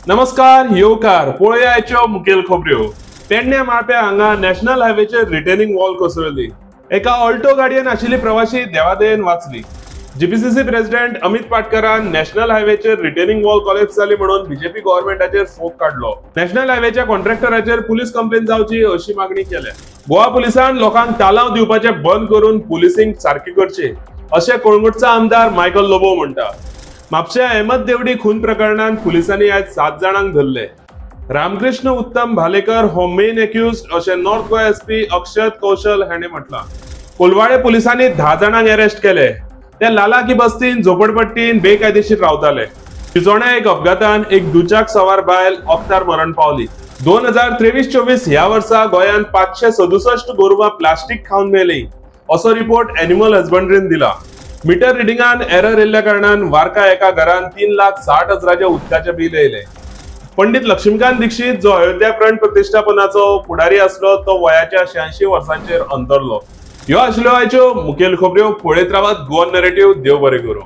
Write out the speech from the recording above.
नमस्कार येवकार पळया आयच्यो मुखेल खबऱ्यो। पेडण्या माळप्या हांगा नॅशनल हायवेचेर रिटेनिंग वॉल कोसळ्ळी। एका ऑल्टो गाडयेन आशिल्ली प्रवाशी देवादयेन वाचली। जीपीसीसी प्रेसिडेंट अमित पाटकरान नॅशनल हायवेचेर रिटेनिंग वॉल कॉलेप्स जाली म्हणून बीजेपी गव्हर्नमेंटाचेर फोग काढलो। नॅशनल हायवेच्या कॉन्ट्रॅक्टराचेर पुलीस कंप्लेन जावची अशी मागणी केल्या। गोवा पुलिसान लोकांक तालाव दिवपाचे बंद करून पुलिसिंग सारकी करची अशें कोळंगूटचो आमदार मायकल लोबो म्हणटा। म्हापशा अहमद देवडी खून प्रकरणात पुलिसांनी आज 7 जाणांक धरले। रामकृष्ण उत्तम भालेकर हो मेन एक्युज्ड अशें नॉर्थ गोवा एसपी अक्षत कौशल हाणें म्हटलां। कोलवाळे पुलिसांनी 10 जाणांक अरेस्ट केले। ते लालाकी बस्तीन झोपडपट्टीन बेकायदेशीर रावताले। चिंचोण्या एक अपघातान एक दुचाक सवार बायल वखदार मरण पावली। 2023-24 ह्या वर्सा गोंयांत 567 गोरवां प्लास्टिक खावन मेली असो रिपोर्ट एनिमल हजबंड्रीन दिला। मीटर रिडिंगान एरर येयल्ल्या कारणान वारका एका घरान 3,60,000 उदकाचे बिल येयले। पंडित लक्ष्मीकांत दीक्षित जो अयोध्या प्रण प्रतिष्ठापनाचो फुडारी आसलो तो वयाच्या 86 वर्सांचेर अंतरलो। ह्यो आशिल्ल्यो आयच्यो मुखेल खबऱ्यो। पळयत रावात गोवन नरेटिव्ह। देव बरें करूं।